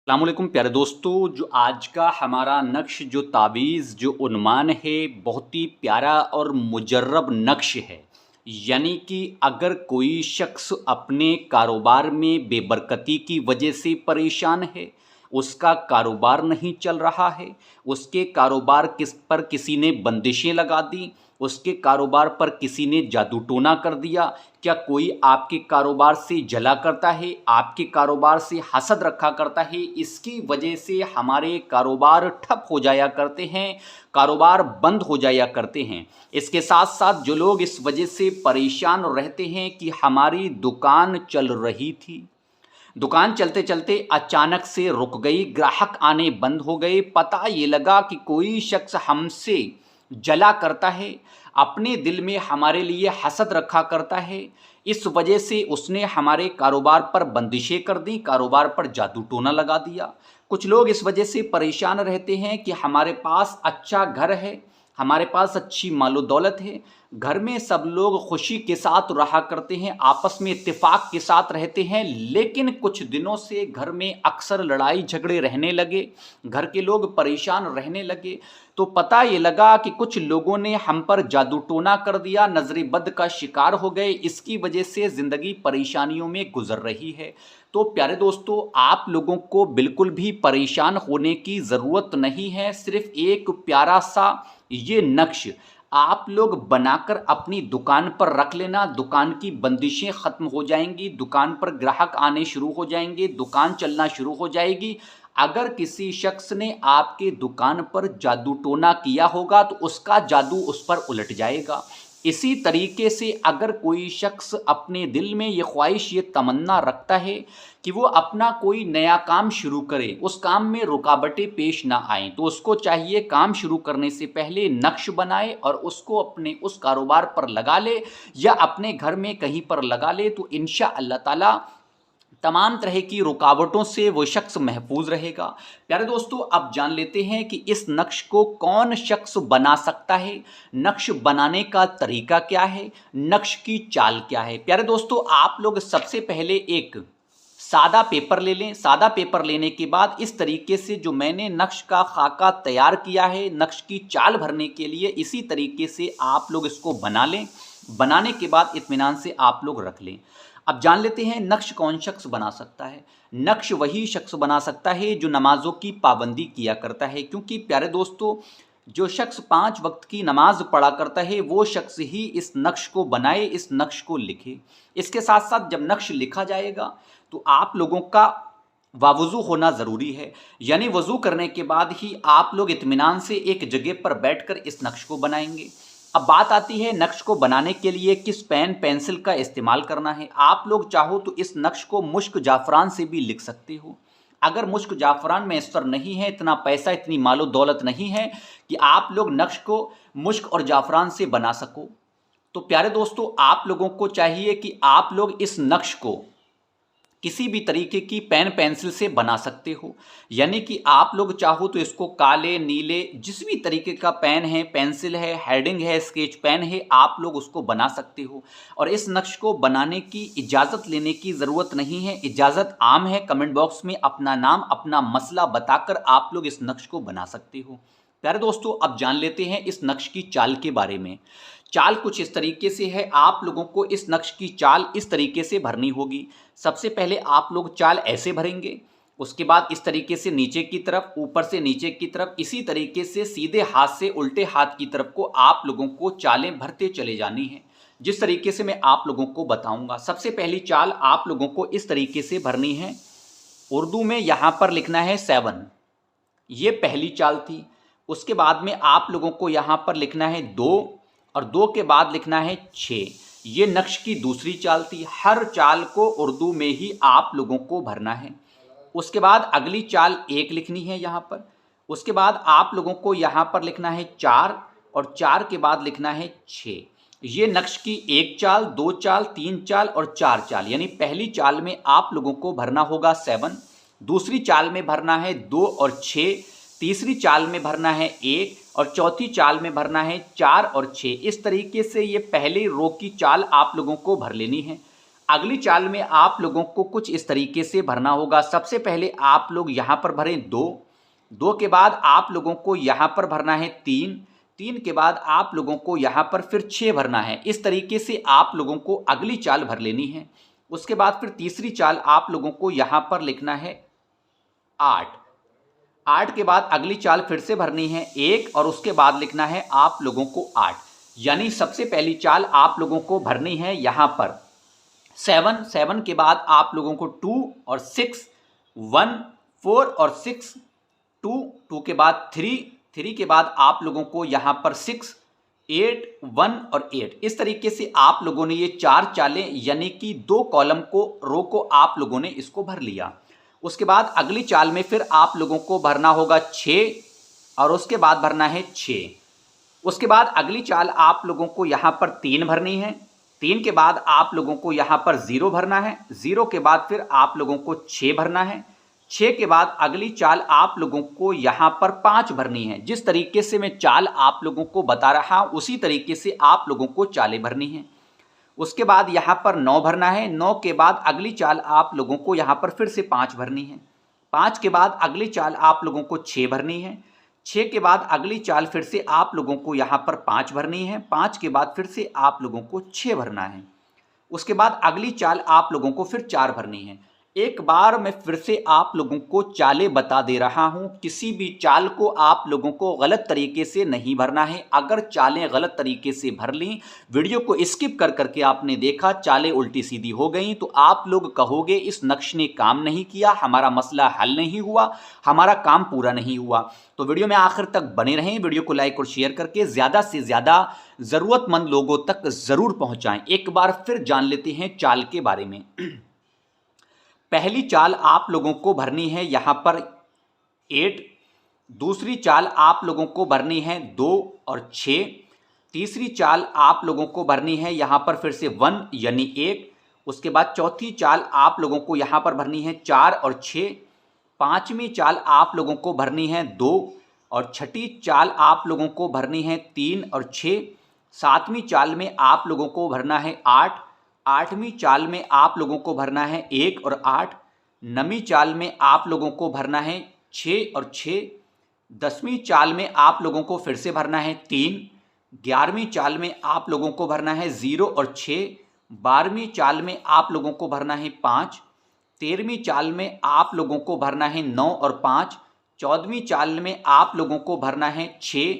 अस्सलामुअलैकुम प्यारे दोस्तों। जो आज का हमारा नक्श जो तावीज़ जो उन्मान है बहुत ही प्यारा और मुजर्रब नक्श है। यानी कि अगर कोई शख्स अपने कारोबार में बेबरकती की वजह से परेशान है, उसका कारोबार नहीं चल रहा है, उसके कारोबार पर किसी ने बंदिशें लगा दी, उसके कारोबार पर किसी ने जादू टोना कर दिया, क्या कोई आपके कारोबार से जला करता है, आपके कारोबार से हसद रखा करता है, इसकी वजह से हमारे कारोबार ठप हो जाया करते हैं, कारोबार बंद हो जाया करते हैं। इसके साथ साथ जो लोग इस वजह से परेशान रहते हैं कि हमारी दुकान चल रही थी, दुकान चलते चलते अचानक से रुक गई, ग्राहक आने बंद हो गए, पता ये लगा कि कोई शख्स हमसे जला करता है, अपने दिल में हमारे लिए हसद रखा करता है। इस वजह से उसने हमारे कारोबार पर बंदिशें कर दी, कारोबार पर जादू टोना लगा दिया। कुछ लोग इस वजह से परेशान रहते हैं कि हमारे पास अच्छा घर है, हमारे पास अच्छी मालो दौलत है, घर में सब लोग खुशी के साथ रहा करते हैं, आपस में इत्तेफाक के साथ रहते हैं, लेकिन कुछ दिनों से घर में अक्सर लड़ाई झगड़े रहने लगे, घर के लोग परेशान रहने लगे। तो पता ये लगा कि कुछ लोगों ने हम पर जादू टोना कर दिया, नजर बद का शिकार हो गए, इसकी वजह से ज़िंदगी परेशानियों में गुजर रही है। तो प्यारे दोस्तों, आप लोगों को बिल्कुल भी परेशान होने की ज़रूरत नहीं है। सिर्फ एक प्यारा सा ये नक्श आप लोग बनाकर अपनी दुकान पर रख लेना, दुकान की बंदिशें ख़त्म हो जाएंगी, दुकान पर ग्राहक आने शुरू हो जाएंगे, दुकान चलना शुरू हो जाएगी। अगर किसी शख्स ने आपके दुकान पर जादू टोना किया होगा तो उसका जादू उस पर उलट जाएगा। इसी तरीके से अगर कोई शख्स अपने दिल में ये ख्वाहिश ये तमन्ना रखता है कि वो अपना कोई नया काम शुरू करे, उस काम में रुकावटें पेश ना आएँ, तो उसको चाहिए काम शुरू करने से पहले नक्श बनाए और उसको अपने उस कारोबार पर लगा ले या अपने घर में कहीं पर लगा ले, तो इंशा अल्लाह ताला तमाम तरह की रुकावटों से वो शख्स महफूज रहेगा। प्यारे दोस्तों, अब जान लेते हैं कि इस नक्श को कौन शख्स बना सकता है, नक्श बनाने का तरीका क्या है, नक्श की चाल क्या है। प्यारे दोस्तों, आप लोग सबसे पहले एक सादा पेपर ले लें। सादा पेपर लेने के बाद इस तरीके से जो मैंने नक्श का खाका तैयार किया है, नक्श की चाल भरने के लिए इसी तरीके से आप लोग इसको बना लें। बनाने के बाद इत्मीनान से आप लोग रख लें। अब जान लेते हैं नक्श कौन शख्स बना सकता है। नक्श वही शख्स बना सकता है जो नमाज़ों की पाबंदी किया करता है, क्योंकि प्यारे दोस्तों, जो शख्स 5 वक्त की नमाज पढ़ा करता है वो शख्स ही इस नक्श को बनाए, इस नक्श को लिखे। इसके साथ साथ जब नक्श लिखा जाएगा तो आप लोगों का वावुज़ू होना ज़रूरी है, यानी वज़ू करने के बाद ही आप लोग इत्मीनान से एक जगह पर बैठकर इस नक्श को बनाएंगे। अब बात आती है नक्श को बनाने के लिए किस पेन पेंसिल का इस्तेमाल करना है। आप लोग चाहो तो इस नक्श को मुश्क जाफ़रान से भी लिख सकते हो। अगर मुश्क जाफ़रान मैसर नहीं है, इतना पैसा इतनी मालो दौलत नहीं है कि आप लोग नक्श को मुश्क और जाफ़रान से बना सको, तो प्यारे दोस्तों, आप लोगों को चाहिए कि आप लोग इस नक्श को किसी भी तरीके की पेन पेंसिल से बना सकते हो। यानी कि आप लोग चाहो तो इसको काले नीले जिस भी तरीके का पेन है, पेंसिल है, हेडिंग है, स्केच पेन है, आप लोग उसको बना सकते हो। और इस नक्श को बनाने की इजाज़त लेने की ज़रूरत नहीं है, इजाज़त आम है। कमेंट बॉक्स में अपना नाम अपना मसला बताकर आप लोग इस नक्श को बना सकते हो। प्यारे दोस्तों, अब जान लेते हैं इस नक्श की चाल के बारे में। चाल कुछ इस तरीके से है, आप लोगों को इस नक्श की चाल इस तरीके से भरनी होगी। सबसे पहले आप लोग चाल ऐसे भरेंगे, उसके बाद इस तरीके से नीचे की तरफ, ऊपर से नीचे की तरफ, इसी तरीके से सीधे हाथ से उल्टे हाथ की तरफ को आप लोगों को चालें भरते चले जानी है, जिस तरीके से मैं आप लोगों को बताऊंगा। सबसे पहली चाल आप लोगों को इस तरीके से भरनी है। उर्दू में यहाँ पर लिखना है 7, ये पहली चाल थी। उसके बाद में आप लोगों को यहाँ पर लिखना है 2 और 2 के बाद लिखना है 6, ये नक्श की दूसरी चाल थी। हर चाल को उर्दू में ही आप लोगों को भरना है। उसके बाद अगली चाल 1 लिखनी है यहाँ पर। उसके बाद आप लोगों को यहाँ पर लिखना है 4 और 4 के बाद लिखना है 6, ये नक्श की 1 चाल, 2 चाल, 3 चाल और 4 चाल। यानी पहली चाल में आप लोगों को भरना होगा 7, दूसरी चाल में भरना है 2 और 6, तीसरी चाल में भरना है 1 और चौथी चाल में भरना है 4 और 6। इस तरीके से ये पहले रो की चाल आप लोगों को भर लेनी है। अगली चाल में आप लोगों को कुछ इस तरीके से भरना होगा। सबसे पहले आप लोग यहाँ पर भरें 2, 2 के बाद आप लोगों को यहाँ पर भरना है 3, 3 के बाद आप लोगों को यहाँ पर फिर 6 भरना है। इस तरीके से आप लोगों को अगली चाल भर लेनी है। उसके बाद फिर तीसरी चाल आप लोगों को यहाँ पर लिखना है 8, 8 के बाद अगली चाल फिर से भरनी है 1 और उसके बाद लिखना है आप लोगों को 8। यानी सबसे पहली चाल आप लोगों को भरनी है यहाँ पर 7, 7 के बाद आप लोगों को 2 और 6, 1, 4 और 6, 2, 2 के बाद 3, 3 के बाद आप लोगों को यहाँ पर 6, 8, 1 और 8। इस तरीके से आप लोगों ने ये 4 चालें यानी कि 2 कॉलम को, रो को आप लोगों ने इसको भर लिया। उसके बाद अगली चाल में फिर आप लोगों को भरना होगा 6 और उसके बाद भरना है 6। उसके बाद अगली चाल आप लोगों को यहाँ पर 3 भरनी है, 3 के बाद आप लोगों को यहाँ पर 0 भरना है, 0 के बाद फिर आप लोगों को 6 भरना है, 6 के बाद अगली चाल आप लोगों को यहाँ पर 5 भरनी है। जिस तरीके से मैं चाल आप लोगों को बता रहा हूँ उसी तरीके से आप लोगों को चालें भरनी है। उसके बाद यहाँ पर 9 भरना है, 9 के बाद अगली चाल आप लोगों को यहाँ पर फिर से 5 भरनी है, 5 के बाद अगली चाल आप लोगों को 6 भरनी है, 6 के बाद अगली चाल फिर से आप लोगों को यहाँ पर 5 भरनी है, 5 के बाद फिर से आप लोगों को 6 भरना है। उसके बाद अगली चाल आप लोगों को फिर 4 भरनी है। एक बार मैं फिर से आप लोगों को चालें बता दे रहा हूं, किसी भी चाल को आप लोगों को गलत तरीके से नहीं भरना है। अगर चालें गलत तरीके से भर ली, वीडियो को स्किप कर करके आपने देखा चालें उल्टी सीधी हो गई, तो आप लोग कहोगे इस नक्श ने काम नहीं किया, हमारा मसला हल नहीं हुआ, हमारा काम पूरा नहीं हुआ। तो वीडियो में आखिर तक बने रहें, वीडियो को लाइक और शेयर करके ज़्यादा से ज़्यादा ज़रूरतमंद लोगों तक ज़रूर पहुँचाएँ। एक बार फिर जान लेते हैं चाल के बारे में। पहली चाल आप लोगों को भरनी है यहाँ पर 8, दूसरी चाल आप लोगों को भरनी है 2 और 6, तीसरी चाल आप लोगों को भरनी है यहाँ पर फिर से 1 यानी 1, उसके बाद चौथी चाल आप लोगों को यहाँ पर भरनी है 4 और 6, पांचवी चाल आप लोगों को भरनी है 2 और छठी चाल आप लोगों को भरनी है 3 और 6, सातवीं चाल में आप लोगों को भरना है 8, आठवीं चाल में आप लोगों को भरना है 1 और 8, नवीं चाल में आप लोगों को भरना है 6 और 6, 10वीं चाल में आप लोगों को फिर से भरना है 3, 11वीं चाल में आप लोगों को भरना है 0 और 6, 12वीं चाल में आप लोगों को भरना है 5, 13वीं चाल में आप लोगों को भरना है 9 और 5, 14वीं चाल में आप लोगों को भरना है 6,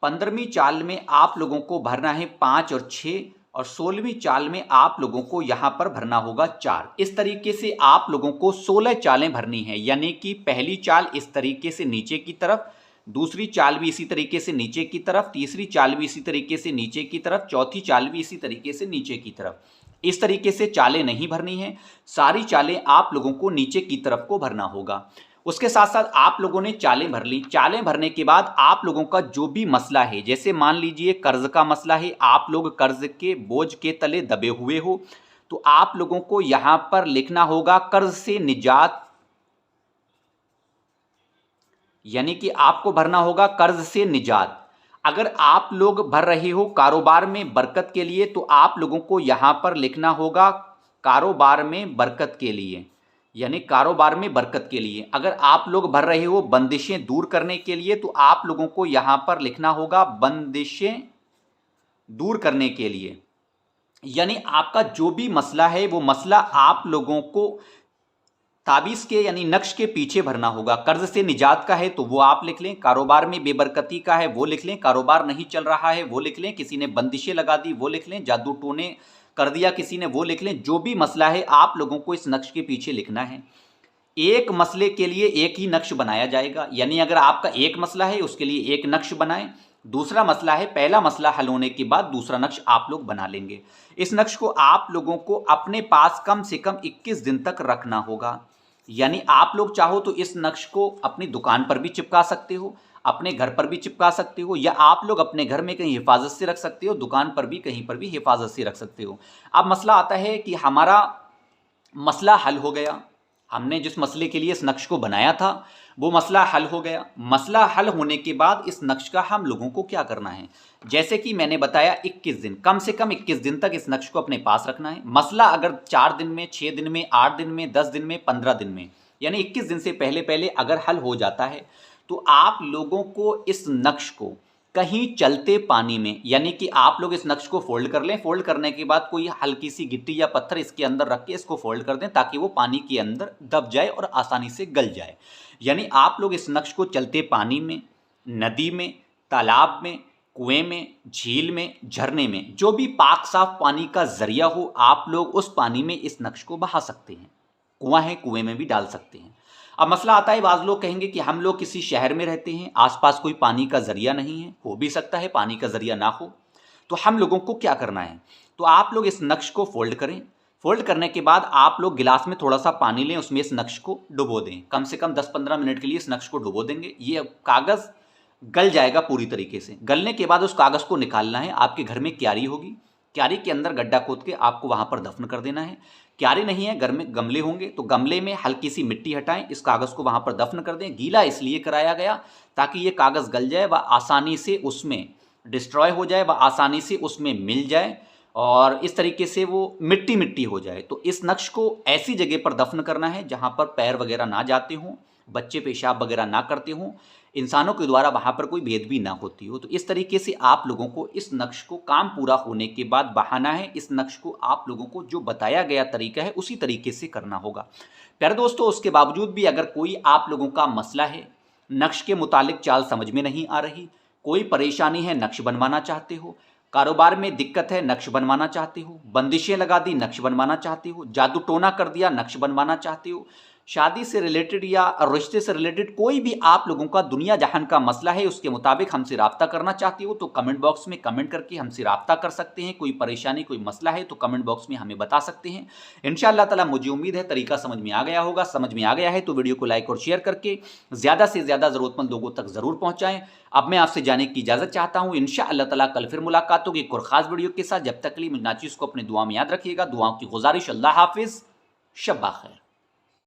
15वीं चाल में आप लोगों को भरना है 5 और 6 और 16वीं चाल में आप लोगों को यहाँ पर भरना होगा 4। इस तरीके से आप लोगों को 16 चालें भरनी है, यानी कि पहली चाल इस तरीके से नीचे की तरफ, दूसरी चाल भी इसी तरीके से नीचे की तरफ, तीसरी चाल भी इसी तरीके से नीचे की तरफ, चौथी चाल भी इसी तरीके से नीचे की तरफ। इस तरीके से चालें नहीं भरनी है, सारी चालें आप लोगों को नीचे की तरफ को भरना होगा। उसके साथ साथ आप लोगों ने चालें भर ली, चालें भरने के बाद आप लोगों का जो भी मसला है, जैसे मान लीजिए कर्ज का मसला है, आप लोग कर्ज के बोझ के तले दबे हुए हो, तो आप लोगों को यहां पर लिखना होगा कर्ज से निजात, यानी कि आपको भरना होगा कर्ज से निजात। अगर आप लोग भर रहे हो कारोबार में बरकत के लिए, तो आप लोगों को यहां पर लिखना होगा कारोबार में बरकत के लिए, यानी कारोबार में बरकत के लिए। अगर आप लोग भर रहे हो बंदिशें दूर करने के लिए, तो आप लोगों को यहां पर लिखना होगा बंदिशें दूर करने के लिए। यानी आपका जो भी मसला है वो मसला आप लोगों को ताबीज़ के यानी नक्श के पीछे भरना होगा। कर्ज से निजात का है तो वो आप लिख लें, कारोबार में बेबरकती का है वो लिख लें, कारोबार नहीं चल रहा है वो लिख लें, किसी ने बंदिशें लगा दी वो लिख लें, जादू टोने कर दिया किसी ने वो लिख लें। जो भी मसला है आप लोगों को इस नक्श के पीछे लिखना है। एक मसले के लिए एक ही नक्श बनाया जाएगा, यानी अगर आपका एक मसला है उसके लिए एक नक्श बनाएं, दूसरा मसला है, पहला मसला हल होने के बाद दूसरा नक्श आप लोग बना लेंगे। इस नक्श को आप लोगों को अपने पास कम से कम 21 दिन तक रखना होगा। यानी आप लोग चाहो तो इस नक्श को अपनी दुकान पर भी चिपका सकते हो, अपने घर पर भी चिपका सकते हो, या आप लोग अपने घर में कहीं हिफाजत से रख सकते हो, दुकान पर भी कहीं पर भी हिफाजत से रख सकते हो। अब मसला आता है कि हमारा मसला हल हो गया, हमने जिस मसले के लिए इस नक्श को बनाया था वो मसला हल हो गया। मसला हल होने के बाद इस नक्श का हम लोगों को क्या करना है, जैसे कि मैंने बताया 21 दिन, कम से कम 21 दिन तक इस नक्श को अपने पास रखना है। मसला अगर 4 दिन में, 6 दिन में, 8 दिन में, 10 दिन में, 15 दिन में, यानी 21 दिन से पहले पहले अगर हल हो जाता है तो आप लोगों को इस नक्श को कहीं चलते पानी में, यानी कि आप लोग इस नक्श को फोल्ड कर लें, फोल्ड करने के बाद कोई हल्की सी गिट्टी या पत्थर इसके अंदर रख के इसको फोल्ड कर दें ताकि वो पानी के अंदर दब जाए और आसानी से गल जाए। यानी आप लोग इस नक्श को चलते पानी में, नदी में, तालाब में, कुएं में, झील में, झरने में, जो भी पाक साफ पानी का जरिया हो, आप लोग उस पानी में इस नक्श को बहा सकते हैं। कुआं है, कुएं में भी डाल सकते हैं। अब मसला आता है, बाज़ लोग कहेंगे कि हम लोग किसी शहर में रहते हैं, आसपास कोई पानी का जरिया नहीं है, हो भी सकता है पानी का जरिया ना हो, तो हम लोगों को क्या करना है, तो आप लोग इस नक्श को फोल्ड करें। फोल्ड करने के बाद आप लोग गिलास में थोड़ा सा पानी लें, उसमें इस नक्श को डुबो दें। कम से कम 10-15 मिनट के लिए इस नक्श को डुबो देंगे। ये कागज़ गल जाएगा पूरी तरीके से। गलने के बाद उस कागज़ को निकालना है। आपके घर में क्यारी होगी, क्यारी के अंदर गड्ढा खोद के आपको वहाँ पर दफन कर देना है। क्यारी नहीं है, घर में गमले होंगे तो गमले में हल्की सी मिट्टी हटाएं, इस कागज़ को वहाँ पर दफन कर दें। गीला इसलिए कराया गया ताकि ये कागज़ गल जाए, व आसानी से उसमें डिस्ट्रॉय हो जाए, व आसानी से उसमें मिल जाए और इस तरीके से वो मिट्टी मिट्टी हो जाए। तो इस नक्श को ऐसी जगह पर दफन करना है जहाँ पर पैर वगैरह ना जाते हों, बच्चे पेशाब वगैरह ना करते हों, इंसानों के द्वारा वहाँ पर कोई भेद भी ना होती हो। तो इस तरीके से आप लोगों को इस नक्श को काम पूरा होने के बाद बहाना है। इस नक्श को आप लोगों को जो बताया गया तरीका है उसी तरीके से करना होगा। प्यारे दोस्तों, उसके बावजूद भी अगर कोई आप लोगों का मसला है, नक्श के मुतालिक चाल समझ में नहीं आ रही, कोई परेशानी है, नक्श बनवाना चाहते हो, कारोबार में दिक्कत है, नक्श बनवाना चाहते हो, बंदिशें लगा दी, नक्श बनवाना चाहते हो, जादू टोना कर दिया, नक्श बनवाना चाहते हो, शादी से रिलेटेड या रिश्ते से रिलेटेड कोई भी आप लोगों का दुनिया जहान का मसला है, उसके मुताबिक हमसे रब्ता करना चाहते हो तो कमेंट बॉक्स में कमेंट करके हमसे रब्ता कर सकते हैं। कोई परेशानी, कोई मसला है तो कमेंट बॉक्स में हमें बता सकते हैं। इंशाअल्लाह ताला मुझे उम्मीद है तरीका समझ में आ गया होगा। समझ में आ गया है तो वीडियो को लाइक और शेयर करके ज़्यादा से ज़्यादा ज़रूरतमंद लोगों तक ज़रूर पहुँचाएँ। अब मैं आपसे जाने की इजाज़त चाहता हूँ। इंशाअल्लाह ताला कल फिर मुलाकात होगी एक और ख़ास वीडियो के साथ। जब तक के लिए मुझे नाचीज़ को अपनी दुआ में याद रखिएगा। दुआओं की गुजारिश। अल्लाह हाफिज़, शब्बा खैर।